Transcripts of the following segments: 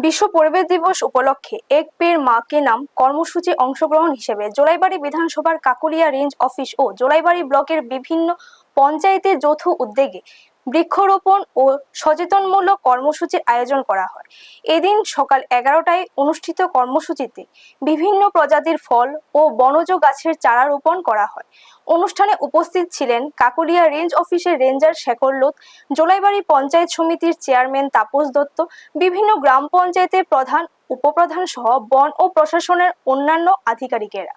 বিশ্ব পরিবেশ দিবস উপলক্ষে এক পেড় মা কে নাম কর্মসূচি অংশগ্রহণ হিসেবে জোলাইবাড়ি বিধানসভার কাকুলিয়া রেঞ্জ অফিস ও জোলাইবাড়ি ব্লকের বিভিন্ন পঞ্চায়েতের যৌথ উদ্যোগে বৃক্ষরোপণ ও সচেতনমূলক কর্মসূচির আয়োজন করা হয়। এদিন সকাল 11টায় অনুষ্ঠিত কর্মসূচিতে বিভিন্ন প্রজাতির ফল ও বনজ গাছের চারা রোপণ করা হয়। অনুষ্ঠানে উপস্থিত ছিলেন কাকুলিয়া রেঞ্জ অফিসের রেঞ্জার শেখর লোধ, জোলাইবাড়ি পঞ্চায়েত সমিতির চেয়ারম্যান তাপস দত্ত, বিভিন্ন গ্রাম পঞ্চায়েতের প্রধান, উপপ্রধান সহ বন ও প্রশাসনের অন্যান্য আধিকারিকেরা।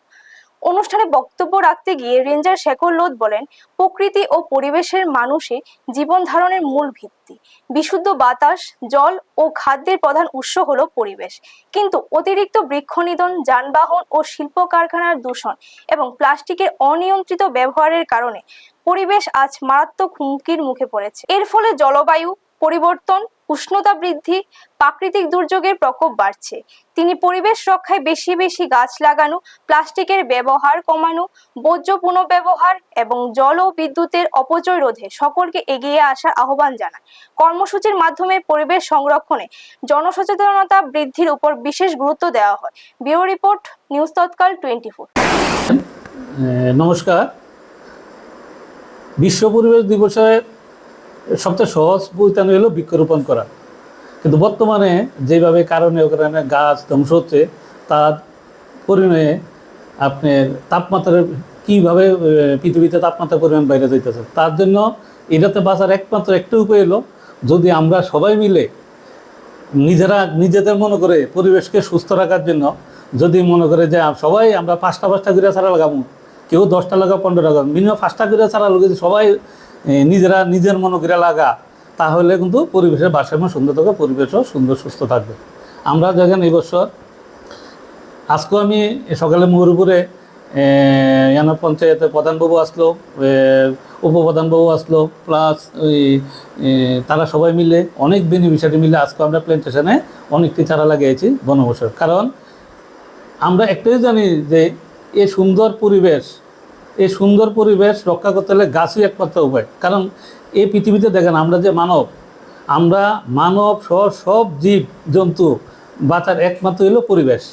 অনুষ্ঠানে বক্তব্য রাখতে গিয়ে রেঞ্জার শেখর লোধ বলেন, প্রকৃতি ও পরিবেশের মানুষের জীবন ধারণের মূল ভিত্তি। বিশুদ্ধ বাতাস, জল ও খাদ্যের প্রধান উৎস হলো পরিবেশ, কিন্তু অতিরিক্ত বৃক্ষনিধন, যানবাহন ও শিল্প কারখানার দূষণ এবং প্লাস্টিকের অনিয়ন্ত্রিত ব্যবহারের কারণে পরিবেশ আজ মারাত্মক হুমকির মুখে পড়েছে। এর ফলে জলবায়ু পরিবর্তন, উষ্ণতা বৃদ্ধি, প্রাকৃতিক দুর্যোগের প্রকোপ বাড়ছে। তিনি পরিবেশ রক্ষায় বেশি বেশি গাছ লাগানো, প্লাস্টিকের ব্যবহার কমানো, বর্জ্য পুনর্ব্যবহার এবং জল ও বিদ্যুতের অপচয় রোধে সকলকে এগিয়ে আসার আহ্বান জানান। কর্মসূচির মাধ্যমে পরিবেশ সংরক্ষণে জনসচেতনতা বৃদ্ধির উপর বিশেষ গুরুত্ব দেওয়া হয়। ব্যুরো রিপোর্ট, নিউজ তৎকাল 24। নমস্কার। বিশ্ব পরিবেশ দিবসে সবচেয়ে সহজ বৈতানি হলো বৃক্ষরোপণ করা, কিন্তু বর্তমানে যেভাবে কারণে গাছ ধ্বংস হচ্ছে তার পরিমাণে আপনার তাপমাত্রার কীভাবে পৃথিবীতে তাপমাত্রার পরিমাণ বাইরে যাইতেছে, তার জন্য এটাতে বাঁচার একমাত্র একটা উপায় হলো যদি আমরা সবাই মিলে নিজেদের মনে করে পরিবেশকে সুস্থ রাখার জন্য যদি মনে করে যে সবাই আমরা 5টা করে চারা লাগাবো, কেউ 10টা লাগাবো, 15টা লাগাবো, মিনিমাম 5টা করে চারা লাগাবো, সবাই নিজের মনে করে লাগা, তাহলে কিন্তু পরিবেশের ভারসাম্য সুন্দর থাকবে, পরিবেশও সুন্দর সুস্থ থাকবে। আমরা দেখেন এই বছর আজকেও আমি সকালে মুহুরপুরে পঞ্চায়েতের প্রধানবাবু আসলো, উপপ্রধানবাবু আসলো, প্লাস তারা সবাই মিলে অনেক বেনিফিশিয়ারি মিলে আজকে আমরা প্ল্যান্টেশনে অনেকটি চারা লাগিয়েছি বনবসর। কারণ আমরা একটাই জানি যে এই সুন্দর পরিবেশ রক্ষা করতে হলে গাছই একমাত্র উপায়। কারণ এই পৃথিবীতে দেখেন আমরা যে মানব সহ সব জীব জন্তু বাঁচার একমাত্র হলো পরিবেশ।